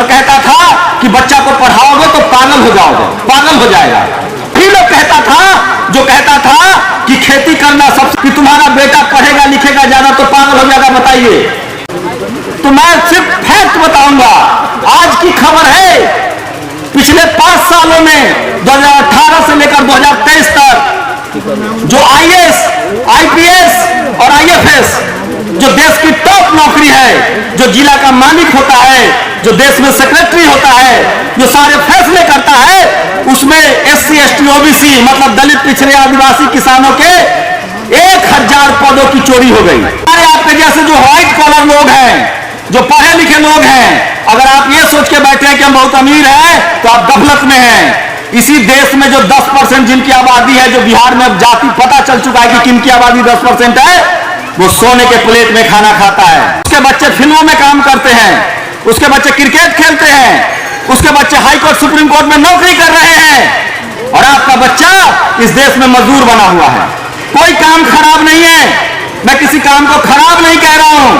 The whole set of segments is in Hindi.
और कहता था कि बच्चा को पढ़ाओगे तो पागल हो जाओगे, पागल हो जाएगा। फिर लोग कहता था, जो कहता था कि खेती करना सबसे, कि तुम्हारा बेटा पढ़ेगा लिखेगा ज्यादा तो पागल हो जाएगा। बताइए, तो मैं सिर्फ फैक्ट बताऊंगा। आज की खबर है, पिछले 5 सालों में 2018 से लेकर 2023 तक जो आईएएस, आईपीएस और आईएफएस, जो देश की टॉप नौकरी है, जो जिला का मालिक होता है, जो देश में सेक्रेटरी होता है, जो सारे फैसले करता है, उसमें एससी, एसटी, ओबीसी मतलब दलित, पिछड़े, आदिवासी किसानों के 1000 पदों की चोरी हो गई। आपके जैसे जो व्हाइट कॉलर लोग हैं, जो पढ़े लिखे लोग हैं, अगर आप ये सोच के बैठे हैं कि हम बहुत अमीर हैं, तो आप गफलत में हैं। इसी देश में जो 10% जिनकी आबादी है, जो बिहार में जाति पता चल चुका है कि किनकी आबादी 10% है, वो सोने के प्लेट में खाना खाता है। उसके बच्चे फिल्मों में काम करते हैं, उसके बच्चे क्रिकेट खेलते हैं, उसके बच्चे हाई कोर्ट, सुप्रीम कोर्ट में नौकरी कर रहे हैं, और आपका बच्चा इस देश में मजदूर बना हुआ है। कोई काम खराब नहीं है, मैं किसी काम को खराब नहीं कह रहा हूं,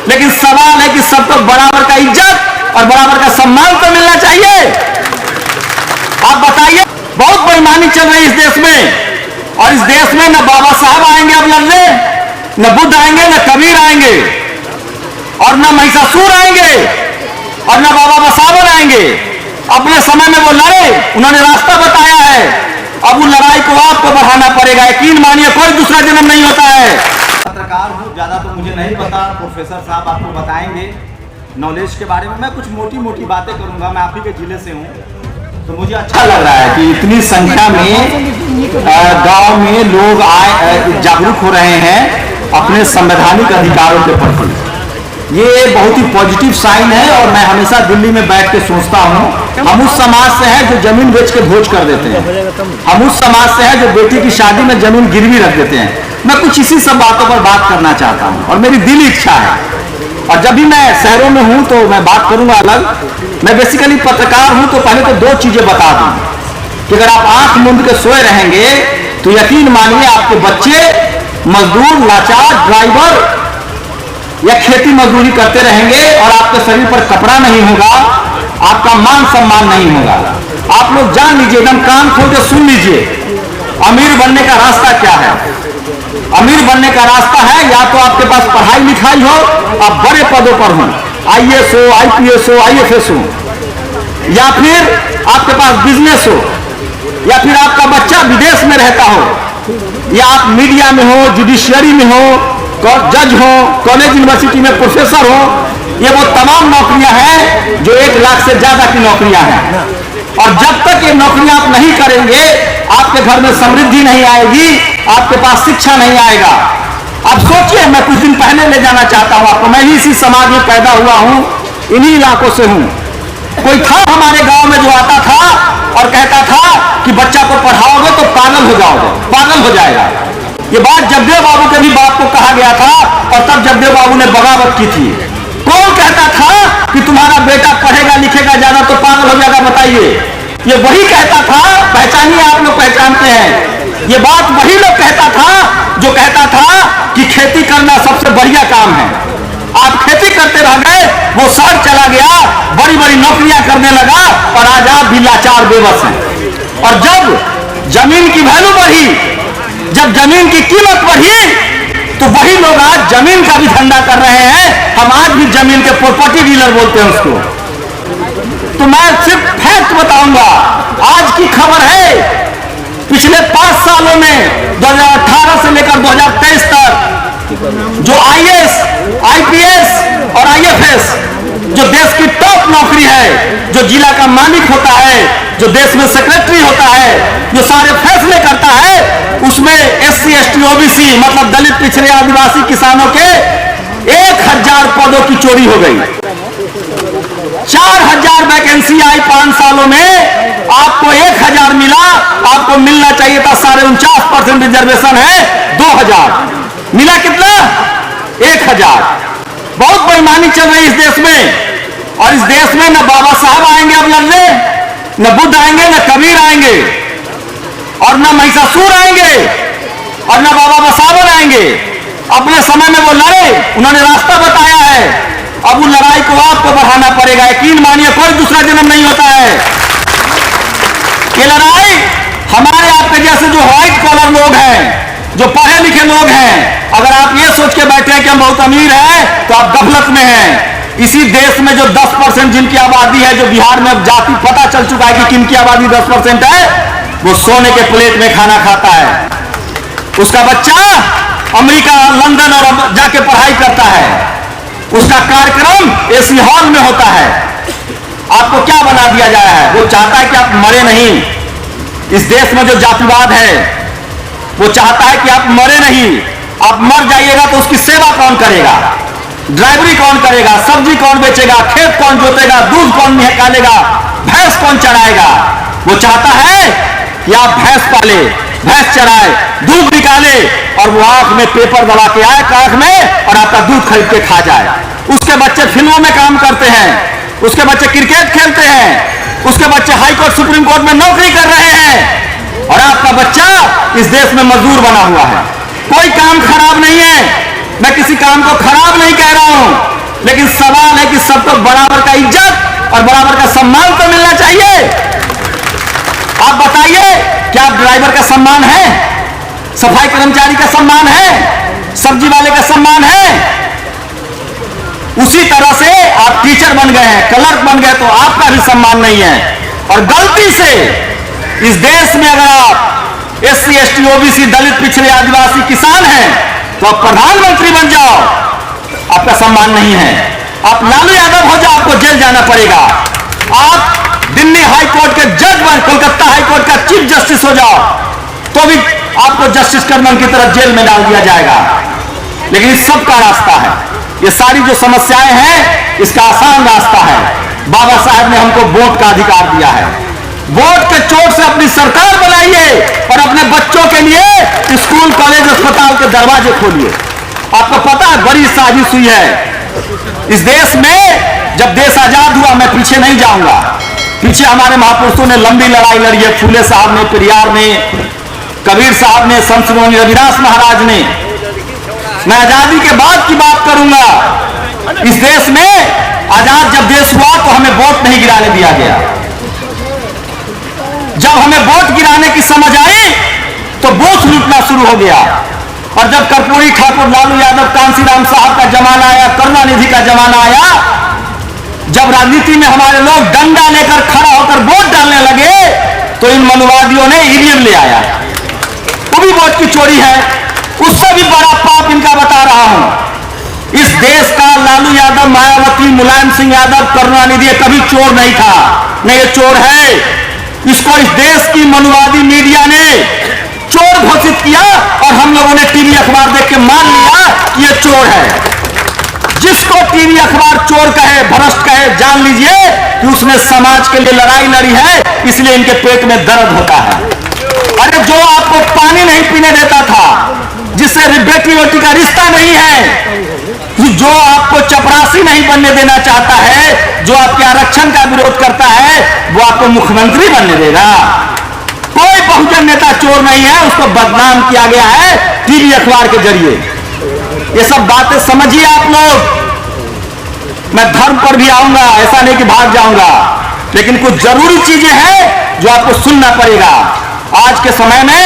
लेकिन सवाल है कि सबको बराबर का इज्जत और बराबर का सम्मान तो मिलना चाहिए। आप बताइए, बहुत बेईमानी चल रही है इस देश में, और इस देश में न बाबा साहब आएंगे अब लड़ने, न बुद्ध आएंगे, न कबीर आएंगे, और न महिषासुर आएंगे, और न बाबा बसावर आएंगे। अपने समय में वो लड़े, उन्होंने रास्ता बताया है, अब वो लड़ाई को आपको बढ़ाना पड़ेगा। यकीन मानिए, कोई दूसरा जन्म नहीं होता है। पत्रकार हूँ, ज़्यादा तो मुझे नहीं पता, प्रोफेसर साहब आपको बताएंगे नॉलेज के बारे में। मैं कुछ मोटी मोटी बातें करूँगा। मैं आप ही के जिले से हूँ, तो मुझे अच्छा लग रहा है कि इतनी संख्या में गांव में लोग जागरूक हो रहे हैं अपने संवैधानिक अधिकारों के प्रति। ये बहुत ही पॉजिटिव साइन है, और मैं हमेशा दिल्ली में बैठ के सोचता हूँ, हम उस समाज से हैं जो जमीन बेच के भोज कर देते हैं, हम उस समाज से हैं जो बेटी की शादी में जमीन गिरवी रख देते हैं। मैं कुछ इसी सब बातों पर बात करना चाहता हूँ, और मेरी दिली इच्छा है। और जब भी मैं शहरों में हूँ तो मैं बात करूंगा अलग। मैं बेसिकली पत्रकार हूँ, तो पहले तो 2 चीजें बता दूं कि अगर आप आंख मूंद के सोए रहेंगे तो यकीन मानिए आपके बच्चे मजदूर, लाचार, ड्राइवर या खेती मजदूरी करते रहेंगे, और आपके शरीर पर कपड़ा नहीं होगा, आपका मान सम्मान नहीं होगा। आप लोग जान लीजिए, एकदम कान खोल के सुन लीजिए, अमीर बनने का रास्ता क्या है। अमीर बनने का रास्ता है, या तो आपके पास पढ़ाई लिखाई हो, आप बड़े पदों पर हो, आईएएस हो, आईपीएस हो, आईएफएस हो, या फिर आपके पास बिजनेस हो, या फिर आपका बच्चा विदेश में रहता हो, या आप मीडिया में हो, जुडिशियरी में हो, जज हो, कॉलेज यूनिवर्सिटी में प्रोफेसर हो। ये वो तमाम नौकरियां हैं जो 1 लाख से ज्यादा की नौकरियां हैं, और जब तक ये नौकरियां आप नहीं करेंगे, आपके घर में समृद्धि नहीं आएगी, आपके पास शिक्षा नहीं आएगा। अब सोचिए, मैं कुछ दिन पहले ले जाना चाहता हूं आपको। मैं भी इसी समाज में पैदा हुआ हूं, इन्हीं इलाकों से हूं। कोई था हमारे गांव में जो आता था और कहता था कि बच्चा को पढ़ाओगे तो पागल हो जाओगे, पागल हो जाएगा। ये बात जगदेव बाबू के भी बाप को कहा गया था, और तब जगदेव बाबू ने बगावत की थी। कौन कहता था कि तुम्हारा बेटा पढ़ेगा लिखेगा ज्यादा तो पागल हो जाएगा? बताइए, ये वही कहता था। पहचानिए, आप लोग पहचानते हैं, ये बात वही लोग कहता था जो कहता था कि खेती करना सबसे बढ़िया काम है। आप खेती करते रह गए, वो शहर चला गया, बड़ी बड़ी नौकरियां करने लगा, और आज आप भी लाचार बेबस हैं। और जब जमीन की वैल्यू बढ़ी, जब जमीन की कीमत बढ़ी, तो वही लोग आज जमीन का भी धंधा कर रहे हैं। हम आज भी जमीन के प्रॉपर्टी डीलर बोलते हैं उसको। तो मैं सिर्फ फैक्ट बताऊंगा। आज की खबर है, पिछले 5 सालों में 2018 से लेकर 2023 तक जो आईएएस, आईपीएस और आईएफएस, जो देश की टॉप नौकरी है, जो जिला का मालिक होता है, जो देश में सेक्रेटरी होता है, जो सारे फैसले करता है, उसमें एससी, एसटी, ओबीसी मतलब दलित, पिछड़े, आदिवासी किसानों के 1000 पदों की चोरी हो गई। 4000 वैकेंसी आई 5 सालों में, आपको 1000 मिला। आपको मिलना चाहिए था 49% रिजर्वेशन है, 2000 मिला। कितना? 1000। बहुत बेईमानी चल रही है इस देश में, और इस देश में न बाबा साहब आएंगे अब लड़ने, न बुद्ध आएंगे, न कबीर आएंगे, और न महिषासुर आएंगे, और न बाबा बसावर आएंगे। अपने समय में वो लड़े, उन्होंने रास्ता बताया है, अब वो लड़ाई को को आपको बढ़ाना पड़ेगा। यकीन मानिए कोई दूसरा जन्म नहीं होता है। ये लड़ाई हमारे आपके जैसे जो व्हाइट कॉलर लोग हैं, जो पढ़े लिखे लोग हैं, अगर आप ये सोच के बैठे हैं कि हम बहुत अमीर हैं तो आप गफलत में हैं। इसी देश में जो 10% जिनकी आबादी है, जो बिहार में अब जाति पता चल चुका है कि किनकी आबादी 10% है, वो सोने के प्लेट में खाना खाता है। उसका बच्चा अमेरिका, लंदन और जाके पढ़ाई करता है। उसका कार्यक्रम एसी हॉल में होता है। आपको क्या बना दिया जाए है? वो चाहता है कि आप मरे नहीं। इस देश में जो जातिवाद है वो चाहता है कि आप मरे नहीं। आप मर जाइएगा तो उसकी सेवा कौन करेगा? ड्राइवरी कौन करेगा? सब्जी कौन बेचेगा? खेत कौन जोतेगा? दूध कौन निकालेगा? भैंस कौन चराएगा? वो चाहता है कि आप भैंस पाले, भैंस चराए, दूध निकाले और वो आंख में पेपर दबा के आए आंख में और आपका दूध खरीद के खा जाए। उसके बच्चे फिल्मों में काम करते हैं, उसके बच्चे क्रिकेट खेलते हैं, उसके बच्चे हाई कोर्ट, सुप्रीम कोर्ट में नौकरी कर रहे हैं और आपका बच्चा इस देश में मजदूर बना हुआ है। कोई काम खराब नहीं है, मैं किसी काम को खराब नहीं कह रहा हूं, लेकिन सवाल है कि सबको बराबर का इज्जत और बराबर का सम्मान तो मिलना चाहिए। आप बताइए, क्या ड्राइवर का सम्मान है? सफाई कर्मचारी का सम्मान है? सब्जी वाले का सम्मान है? उसी तरह से आप टीचर बन गए हैं, क्लर्क बन गए तो आपका भी सम्मान नहीं है। और गलती से इस देश में अगर आप SC, ST, OBC, दलित, पिछड़े, आदिवासी, किसान हैं तो आप प्रधानमंत्री बन जाओ, आपका सम्मान नहीं है। आप लालू यादव हो जाओ, आपको जेल जाना पड़ेगा। आप दिल्ली हाई कोर्ट के जज बन, कोलकाता हाई कोर्ट का चीफ जस्टिस हो जाओ तो भी आपको जस्टिस कर्मन की तरह जेल में डाल दिया जाएगा। लेकिन इस सब का रास्ता है, ये सारी जो समस्याएं हैं इसका आसान रास्ता है। बाबा साहब ने हमको वोट का अधिकार दिया है। वोट के चोट से अपनी सरकार बनाइए और अपने बच्चों के लिए स्कूल, कॉलेज, अस्पताल के दरवाजे खोलिए। आपको पता है बड़ी साजिश हुई है इस देश में। जब देश आजाद हुआ, मैं पीछे नहीं जाऊंगा, पीछे हमारे महापुरुषों ने लंबी लड़ाई लड़ी है। फूले साहब ने, पेरियार ने, कबीर साहब ने, संत श्रोमणी रविदास महाराज ने। मैं आजादी के बाद की बात करूंगा। इस देश में आजाद जब देश हुआ तो हमें वोट नहीं गिराने दिया गया। जब हमें वोट गिराने की समझ आई तो बूथ लूटना शुरू हो गया। और जब कर्पूरी ठाकुर, लालू यादव, कांसीराम साहब का जमाना आया, करुणानिधि का जमाना आया, जब राजनीति में हमारे लोग डंडा लेकर खड़ा होकर वोट डालने लगे तो इन मनुवादियों ने ईवीएम ले आया। वो भी वोट की चोरी है। उससे भी बड़ा पाप इनका बता रहा हूं। इस देश का लालू यादव, मायावती, मुलायम सिंह यादव, करुणानिधि कभी चोर नहीं था, नहीं ये चोर है। इसको इस देश की मनुवादी मीडिया ने चोर घोषित किया और हम लोगों ने टीवी अखबार देख के मान लिया कि ये चोर है। जिसको टीवी अखबार चोर कहे, भ्रष्ट कहे, जान लीजिए कि उसने समाज के लिए लड़ाई लड़ी है, इसलिए इनके पेट में दर्द होता है। अरे जो आपको पानी नहीं पीने देता था, जिससे बेटी बेटी का रिश्ता नहीं है, जो आपको चपरासी नहीं बनने देना चाहता है, जो आपके आरक्षण का विरोध करता है, वो आपको मुख्यमंत्री बनने देगा। कोई बहुजन नेता चोर नहीं है, उसको बदनाम किया गया है टीवी अखबार के जरिए। ये सब बातें समझिए आप लोग। मैं धर्म पर भी आऊंगा, ऐसा नहीं कि भाग जाऊंगा, लेकिन कुछ जरूरी चीजें हैं जो आपको सुनना पड़ेगा। आज के समय में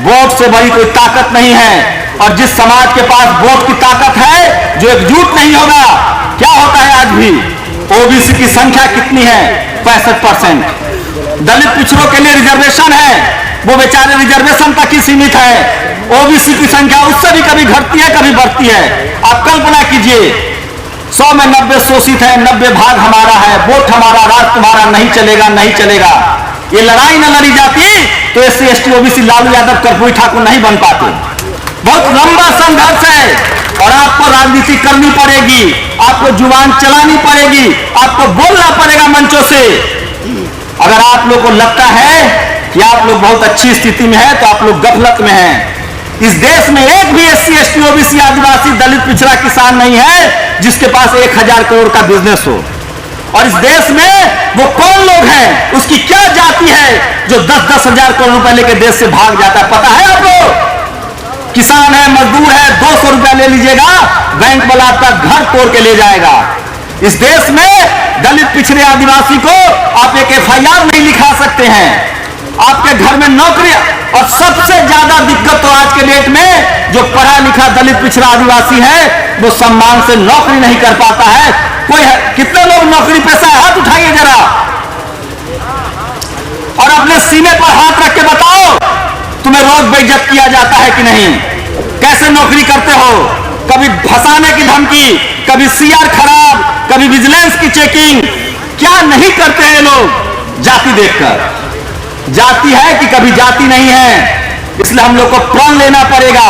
वोट से बड़ी कोई ताकत नहीं है, और जिस समाज के पास वोट की ताकत है, जो एकजुट नहीं होगा, क्या होता है आज भी ओबीसी की संख्या कितनी है? 65%। दलित पिछड़ों के लिए रिजर्वेशन है, वो बेचारे रिजर्वेशन तक ही सीमित है। ओबीसी की संख्या उससे भी कभी घटती है, कभी बढ़ती है। आप कल्पना कीजिए, 100 में 90 शोषित है, 90 भाग हमारा है, वोट हमारा, राज तुम्हारा, नहीं चलेगा, नहीं चलेगा। ये लड़ाई न लड़ी जाती तो SC, ST, OBC, Lalu Yadav, Karpoori Thakur नहीं बन पाते। बहुत लंबा संघर्ष है और आपको राजनीति करनी पड़ेगी, आपको जुबान चलानी पड़ेगी, आपको बोलना पड़ेगा मंचों से। अगर आप लोग को लगता है कि आप लोग बहुत अच्छी स्थिति में हैं तो आप लोग गफलत में हैं। इस देश में एक भी SC, ST, OBC, आदिवासी, दलित, पिछड़ा, किसान नहीं है जिसके पास 1000 करोड़ का बिजनेस हो। और इस देश में वो कौन लोग हैं, उसकी क्या जाति है जो 10-10 हजार करोड़ रुपए लेके देश से भाग जाता है? पता है आप लोग? किसान है, मजदूर है, 200 रुपया ले लीजिएगा, बैंक वाला आपका घर तोड़ के ले जाएगा। इस देश में दलित पिछड़े आदिवासी को आप एक FIR नहीं लिखा सकते हैं। आपके घर में नौकरी, और सबसे ज्यादा दिक्कत तो आज के डेट में जो पढ़ा लिखा दलित पिछड़ा आदिवासी है वो सम्मान से नौकरी नहीं कर पाता है। कोई है, कितने लोग नौकरी पेशा है? हाथ उठाइए जरा और अपने सीने पर हाथ रख के बताओ, तुम्हें रोज बेइज्जत किया जाता है कि नहीं? कैसे नौकरी करते हो? कभी फंसाने की धमकी, कभी CR खराब, कभी विजिलेंस की चेकिंग। क्या नहीं करते हैं लोग जाति देखकर? जाति है कि कभी जाति नहीं है, इसलिए हम लोग को प्रण लेना पड़ेगा।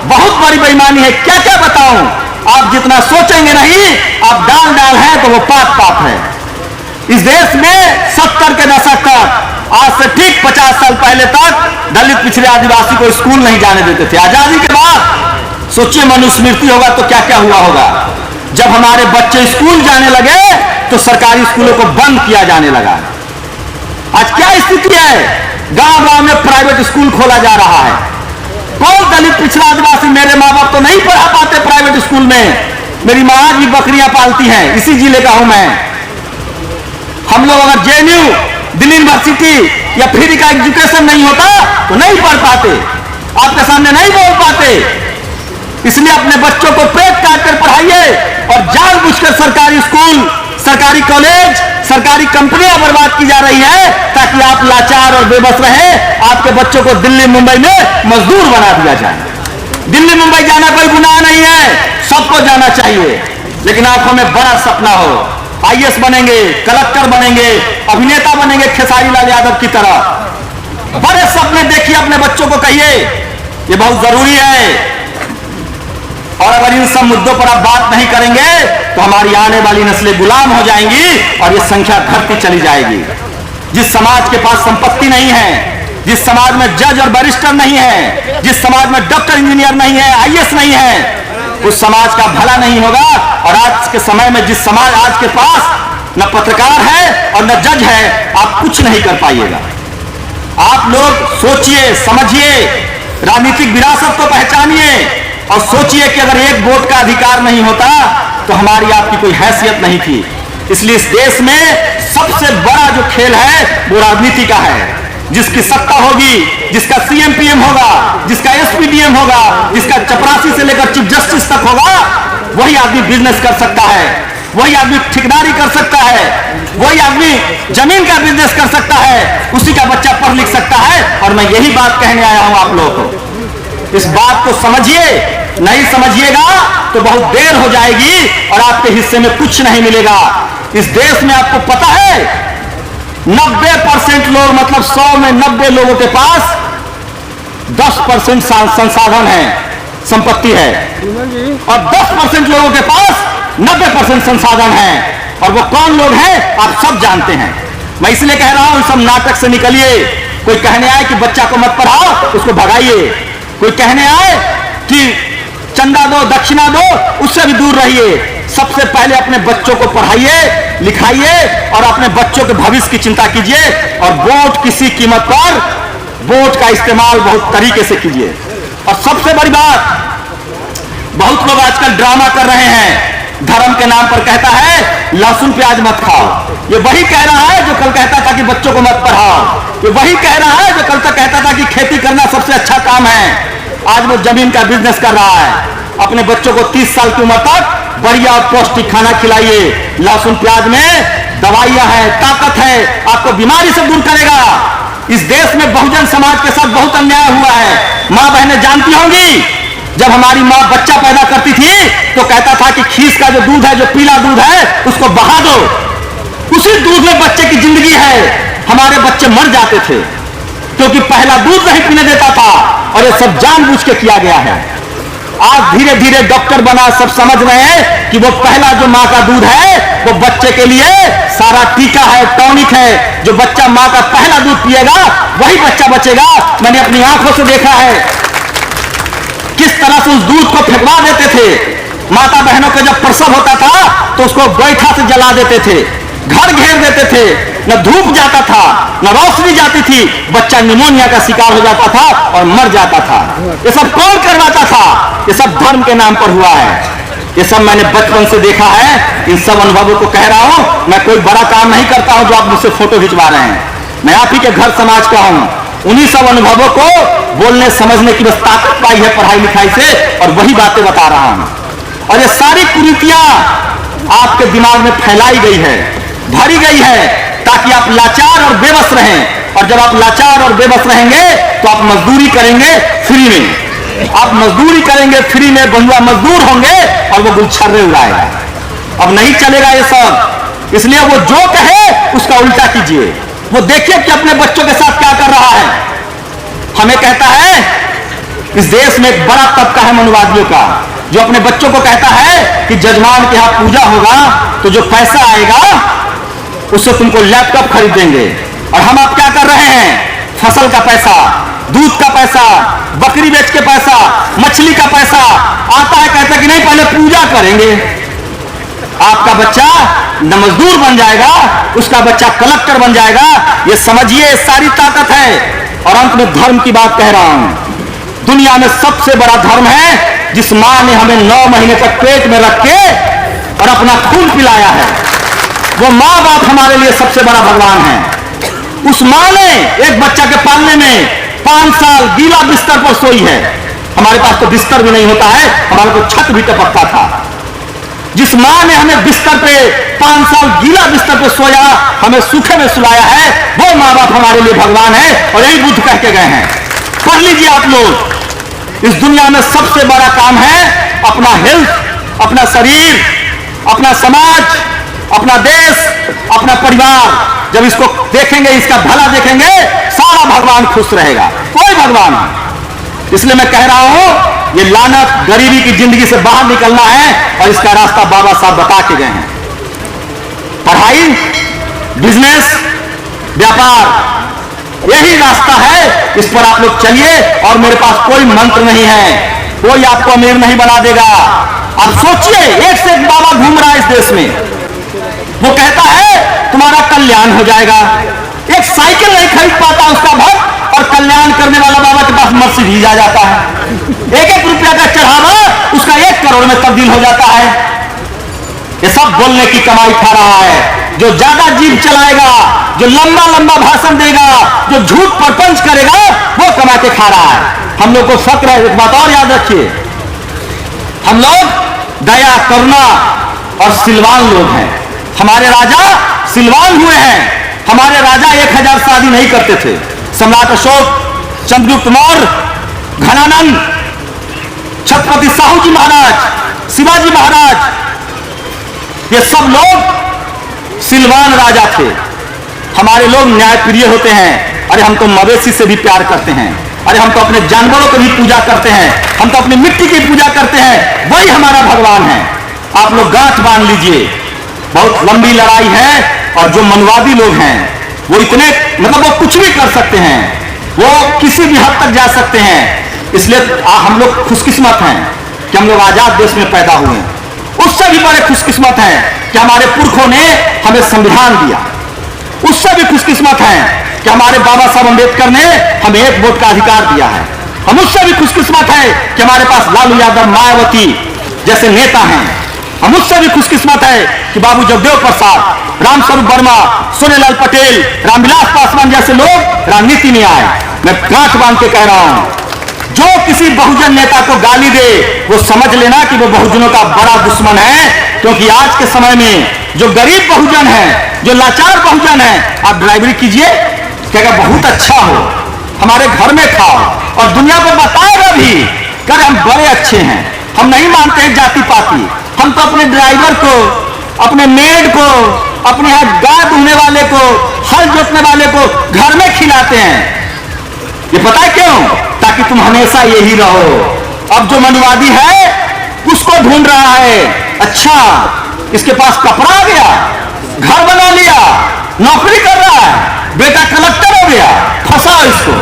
बहुत बड़ी बेईमानी है, क्या क्या बताऊं? आप जितना सोचेंगे नहीं, आप डाल डाल हैं तो वो पाप पाप है। इस देश में 70 के दशक तक, आज से ठीक 50 साल पहले तक दलित पिछड़े आदिवासी को स्कूल नहीं जाने देते थे। आजादी के बाद सोचिए मनुस्मृति होगा तो क्या क्या हुआ होगा। जब हमारे बच्चे स्कूल जाने लगे तो सरकारी स्कूलों को बंद किया जाने लगा। आज क्या स्थिति है? गांव गांव में प्राइवेट स्कूल खोला जा रहा है। कौन दलित पिछड़ा आदिवासी? मेरे माँ बाप तो नहीं पढ़ा पाते प्राइवेट स्कूल में। मेरी माँ भी बकरियां पालती हैं, इसी जिले का हूं मैं। हम लोग अगर JNU, दिल्ली यूनिवर्सिटी या फ्री का एजुकेशन नहीं होता तो नहीं पढ़ पाते, आपके सामने नहीं बोल पाते। इसलिए अपने बच्चों को पेट काट कर पढ़ाइए और जानबूझकर सरकारी स्कूल, सरकारी कॉलेज, सरकारी कंपनियां बर्बाद की जा रही है ताकि आप लाचार और बेबस रहे। आपके बच्चों को दिल्ली मुंबई में मजदूर बना दिया जाए। दिल्ली मुंबई जाना कोई गुनाह नहीं है, सबको जाना चाहिए, लेकिन आंखों में बड़ा सपना हो। IAS बनेंगे, कलेक्टर बनेंगे, अभिनेता बनेंगे खेसारी लाल यादव की तरह। बड़े सपने देखिए, अपने बच्चों को कहिए, ये बहुत जरूरी है। और अगर इन सब मुद्दों पर आप बात नहीं करेंगे तो हमारी आने वाली नस्लें गुलाम हो जाएंगी और ये संख्या घटती चली जाएगी। जिस समाज के पास संपत्ति नहीं है, जिस समाज में जज और बैरिस्टर नहीं है, जिस समाज में डॉक्टर इंजीनियर नहीं है, IAS नहीं है, उस समाज का भला नहीं होगा। और आज के समय में जिस समाज आज के पास न पत्रकार है और न जज है, आप कुछ नहीं कर पाइएगा। आप लोग सोचिए, समझिए, राजनीतिक विरासत को पहचानिए और सोचिए कि अगर एक वोट का अधिकार नहीं होता तो हमारी आपकी कोई हैसियत नहीं थी। इसलिए इस देश में सबसे बड़ा जो खेल है वो राजनीति का है। जिसकी सत्ता होगी, जिसका CM PM होगा, जिसका SP DM होगा, जिसका चपरासी से लेकर चीफ जस्टिस तक होगा, वही आदमी बिजनेस कर सकता है, वही आदमी ठेकेदारी कर सकता है, वही आदमी जमीन का बिजनेस कर सकता है, उसी का बच्चा पढ़ लिख सकता है। और मैं यही बात कहने आया हूं आप लोगों को। इस बात को समझिए, नहीं समझिएगा तो बहुत देर हो जाएगी और आपके हिस्से में कुछ नहीं मिलेगा। इस देश में आपको पता है 90% लोग, मतलब 100 में 90 लोगों के पास 10% संसाधन है, संपत्ति है, और 10% लोगों के पास 90% संसाधन है। और वो कौन लोग हैं आप सब जानते हैं। मैं इसलिए कह रहा हूं सब नाटक से निकलिए। कोई कहने आए कि बच्चा को मत पढ़ाओ, उसको भगाइए। कोई कहने आए कि चंदा दो, दक्षिणा दो, उससे भी दूर रहिए। सबसे पहले अपने बच्चों को पढ़ाइए, लिखाइए और अपने बच्चों के भविष्य की चिंता कीजिए। और वोट किसी कीमत पर, वोट का इस्तेमाल बहुत तरीके से कीजिए। और सबसे बड़ी बात, बहुत लोग आजकल ड्रामा कर रहे हैं, धर्म के नाम पर कहता है लहसुन प्याज मत खाओ। ये वही कह रहा है जो कल कहता था कि बच्चों को मत पढ़ाओ। ये वही कह रहा है जो कल तक कहता था कि खेती करना सबसे अच्छा काम है। आज वो जमीन का बिजनेस कर रहा है। अपने बच्चों को 30 साल की उम्र तक बढ़िया और पौष्टिक खाना खिलाइए। लहसुन प्याज में दवाइयां हैं, ताकत है, आपको बीमारी से दूर करेगा। इस देश में बहुजन समाज के साथ बहुत अन्याय हुआ है। माँ बहनें जानती होंगी, जब हमारी माँ बच्चा पैदा करती थी तो कहता था कि खीस का जो दूध है, जो पीला दूध है, उसको बहा दो, उसी दूध में बच्चे की जिंदगी है। हमारे बच्चे मर जाते थे क्योंकि पहला दूध नहीं पीने देता था, और ये सब जानबूझ के किया गया है। आज धीरे धीरे डॉक्टर बना, सब समझ रहे हैं कि वो पहला जो माँ का दूध है वो बच्चे के लिए सारा टीका है, टॉनिक है। जो बच्चा माँ का पहला दूध पिएगा वही बच्चा बचेगा। मैंने अपनी आंखों से देखा है किस तरह से उस दूध को फेंकवा देते थे। माता बहनों का जब प्रसव होता था तो उसको गोईठा से जला देते थे, घर घेर देते थे, न धूप जाता था न रोशनी जाती थी, बच्चा निमोनिया का शिकार हो जाता था और मर जाता था। ये सब कौन करवाता था? ये सब धर्म के नाम पर हुआ है। ये सब मैंने बचपन से देखा है। इन सब अनुभवों को कह रहा हूं। मैं कोई बड़ा काम नहीं करता हूं जो आप मुझसे फोटो खिंचवा रहे हैं। मैं आप ही के घर समाज का हूं। उन्हीं सब अनुभवों को बोलने समझने की बस ताकत पाई है पढ़ाई लिखाई से, और वही बातें बता रहा हूं। और ये सारी कुरीतियां आपके दिमाग में फैलाई गई है, भरी गई है, ताकि आप लाचार और बेबस रहें। और जब आप लाचार और बेबस रहेंगे तो आप मजदूरी करेंगे फ्री में। आप मजदूरी करेंगे फ्री में, बहुआ मजदूर होंगे और वो गुलछर्रे उड़ाएगा। अब नहीं चलेगा ये सब। इसलिए वो जो कहे उसका उल्टा कीजिए। वो देखिए कि अपने बच्चों के साथ क्या कर रहा है। हमें कहता है, इस देश में एक बड़ा तबका है मनुवादियों का, जो अपने बच्चों को कहता है कि जजमान के यहां पूजा होगा तो जो पैसा आएगा उससे तुमको लैपटॉप खरीदेंगे। और हम अब क्या कर रहे हैं? फसल का पैसा, दूध का पैसा, बकरी बेच के पैसा, मछली का पैसा आता है, कहता है कि नहीं पहले पूजा करेंगे। आपका बच्चा न मजदूर बन जाएगा, उसका बच्चा कलेक्टर बन जाएगा। ये समझिए सारी ताकत है। और अंत में धर्म की बात कह रहा हूं। दुनिया में सबसे बड़ा धर्म है जिस मां ने हमें 9 महीने तक पेट में रख के और अपना खून पिलाया है। वो मां बाप हमारे लिए सबसे बड़ा भगवान है। उस मां ने एक बच्चा के पालने में 5 साल गीला बिस्तर पर सोई है। हमारे पास तो बिस्तर भी नहीं होता है, हमारे को छत भी टपकता था। जिस मां ने हमें बिस्तर पे 5 साल गीला बिस्तर पे सोया, हमें सूखे में सुलाया है, वो मां बाप हमारे लिए भगवान है। और यही बुद्ध कह के गए हैं। पढ़ लीजिए आप लोग। इस दुनिया में सबसे बड़ा काम है अपना हेल्थ, अपना शरीर, अपना समाज, अपना देश, अपना परिवार। जब इसको देखेंगे, इसका भला देखेंगे, सारा भगवान खुश रहेगा। कोई भगवान नहीं। इसलिए मैं कह रहा हूं, ये लानत गरीबी की जिंदगी से बाहर निकलना है और इसका रास्ता बाबा साहब बता के गए हैं। पढ़ाई, बिजनेस, व्यापार, यही रास्ता है। इस पर आप लोग चलिए। और मेरे पास कोई मंत्र नहीं है, कोई आपको अमीर नहीं बना देगा। आप सोचिए, एक से एक बाबा घूम रहा है इस देश में। वो कहता है तुम्हारा कल्याण हो जाएगा। एक साइकिल नहीं खरीद पाता उसका भक्त, और कल्याण करने वाला बाबा के पास मर्सिडीज आ जाता है। 1-1 रुपया का चढ़ावा उसका 1 करोड़ में तब्दील हो जाता है। ये सब बोलने की कमाई खा रहा है। जो ज्यादा जीभ चलाएगा, जो लंबा लंबा भाषण देगा, जो झूठ प्रपंच करेगा, वो कमा के खा रहा है। हम लोग को फक्र है। एक बात और याद रखिए, हम लोग दया, करुणा और सिलवान लोग हैं। हमारे राजा सिलवान हुए हैं। हमारे राजा 1000 शादी नहीं करते थे। सम्राट अशोक, चंद्रगुप्त मौर्य, घनानंद, छत्रपति साहू जी महाराज, शिवाजी महाराज, ये सब लोग सिलवान राजा थे। हमारे लोग न्यायप्रिय होते हैं। अरे हम तो मवेशी से भी प्यार करते हैं। अरे हम तो अपने जानवरों को भी पूजा करते हैं। हम तो अपनी मिट्टी की पूजा करते हैं। वही हमारा भगवान है। आप लोग गांठ बांध लीजिए। बहुत लंबी लड़ाई है। और जो मनवादी लोग हैं वो इतने, मतलब वो कुछ भी कर सकते हैं, वो किसी भी हद तक जा सकते हैं। इसलिए हम लोग खुशकिस्मत हैं कि हम लोग आजाद देश में पैदा हुए। उससे भी बड़े खुशकिस्मत हैं कि हमारे पुरखों ने हमें संविधान दिया। उससे भी खुशकिस्मत हैं कि हमारे बाबा साहब अम्बेडकर ने हमें 1 वोट का अधिकार दिया है। हम उससे भी खुशकिस्मत है कि हमारे पास लालू यादव, मायावती जैसे नेता हैं। हम उससे भी खुशकिस्मत है कि बाबू जगदेव प्रसाद, रामस्वरूप वर्मा, सोनेलाल पटेल, रामविलास पासवान जैसे लोग राजनीति में आए। मैं गांठ बांध के कह रहा हूं, जो किसी बहुजन नेता को गाली दे वो समझ लेना कि वो बहुजनों का बड़ा दुश्मन है। क्योंकि आज के समय में जो गरीब बहुजन है, जो लाचार बहुजन है, आप ड्राइवरी कीजिए, कहेगा बहुत अच्छा हो, हमारे घर में खाओ, और दुनिया को बताएगा भी कि हम बड़े अच्छे हैं। हम नहीं मानते हैं जाति पाति। हम तो अपने ड्राइवर को, अपने मेड को, अपने यहाँ गाय दूहने वाले को, हल जोतने वाले को घर में खिलाते हैं। ये पता है क्यों? ताकि तुम हमेशा यही रहो। अब जो मनवादी है उसको ढूंढ रहा है, अच्छा इसके पास कपड़ा आ गया, घर बना लिया, नौकरी कर रहा है, बेटा कलेक्टर हो गया, फंसाओ इसको।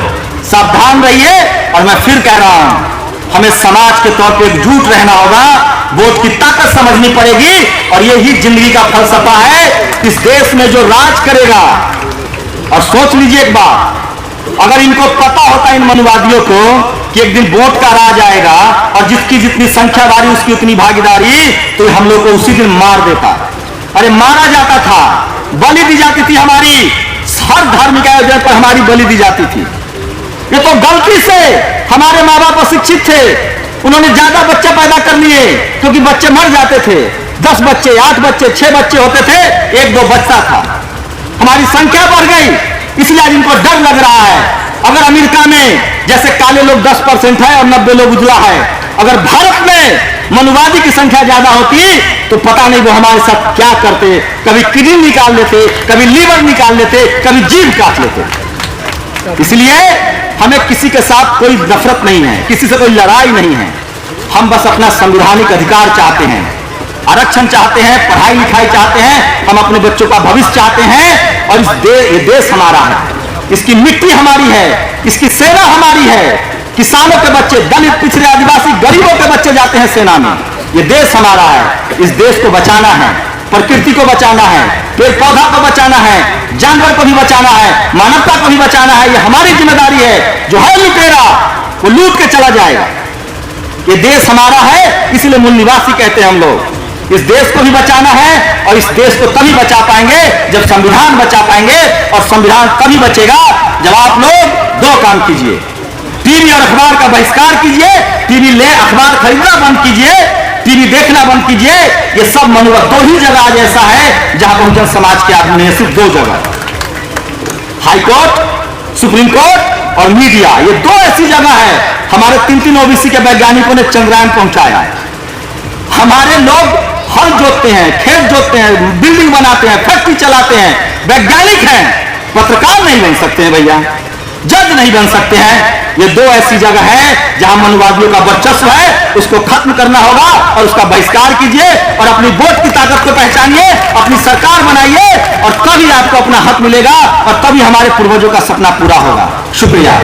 सावधान रहिए। और मैं फिर कह रहा हूं, हमें समाज के तौर पे एकजुट रहना होगा। वोट की ताकत समझनी पड़ेगी। और यही जिंदगी का फलसफा है इस देश में जो राज करेगा। और सोच लीजिए एक बात, अगर इनको पता होता इन मनुवादियों को कि एक दिन वोट का राज आएगा और जिसकी जितनी संख्या बारी उसकी उतनी भागीदारी, तो हम लोग को उसी दिन मार देता। अरे मारा जाता था, बलि दी जाती थी, हमारी हर धार्मिक आयोजन पर हमारी बलि दी जाती थी। ये तो गलती से हमारे माँ बाप अशिक्षित थे, उन्होंने ज्यादा बच्चे पैदा कर लिए क्योंकि बच्चे मर जाते थे। 10 बच्चे, 8 बच्चे, 6 बच्चे होते थे, 1-2 बचता था। हमारी संख्या बढ़ गई, इसलिए आज इनको डर लग रहा है। अगर अमेरिका में जैसे काले लोग 10% है और 90 लोग उजला है, अगर भारत में मनुवादी की संख्या ज्यादा होती तो पता नहीं वो हमारे साथ क्या करते। कभी किडनी निकाल लेते, कभी लीवर निकाल लेते, कभी जीभ काट लेते। इसलिए हमें किसी के साथ कोई नफरत नहीं है, किसी से कोई लड़ाई नहीं है। हम बस अपना संवैधानिक अधिकार चाहते हैं, आरक्षण चाहते हैं, पढ़ाई लिखाई चाहते हैं, हम अपने बच्चों का भविष्य चाहते हैं। और ये देश हमारा है, इसकी मिट्टी हमारी है, इसकी सेना हमारी है। किसानों के बच्चे, दलित, पिछड़े, आदिवासी, गरीबों के बच्चे जाते हैं सेना में। ये देश हमारा है, इस देश को बचाना है, प्रकृति को बचाना है, पेड़ पौधा को बचाना है, जानवर को भी बचाना है, मानवता को भी बचाना है। ये हमारी जिम्मेदारी है। जो है लुटेरा वो लूट के चला जाएगा। ये देश हमारा है, इसलिए मूल निवासी कहते हैं हम लोग। इस देश को भी बचाना है और इस देश को तभी बचा पाएंगे जब संविधान बचा पाएंगे। और संविधान तभी बचेगा जब आप लोग 2 काम कीजिए। टीवी और अखबार का बहिष्कार कीजिए, अखबार खरीदना बंद कीजिए, टीवी देखना बंद कीजिए। ये सब मनुवाद 2 ही जगह आज ऐसा है जहां बहुजन समाज के आदमी ने, सिर्फ 2 जगह, हाई कोर्ट, सुप्रीम कोर्ट और मीडिया। ये 2 ऐसी जगह है। हमारे 3 ओबीसी के वैज्ञानिकों ने चंद्रयान पहुंचाया है। हमारे लोग हल जोतते हैं, खेत जोतते हैं, बिल्डिंग बनाते हैं, फैक्ट्री चलाते हैं, वैज्ञानिक हैं, पत्रकार नहीं बन सकते हैं भैया, जज नहीं बन सकते हैं। ये 2 ऐसी जगह है जहां मनुवादियों का वर्चस्व है, उसको खत्म करना होगा और उसका बहिष्कार कीजिए और अपनी वोट की ताकत को पहचानिए, अपनी सरकार बनाइए और तभी आपको अपना हक मिलेगा और तभी हमारे पूर्वजों का सपना पूरा होगा। शुक्रिया।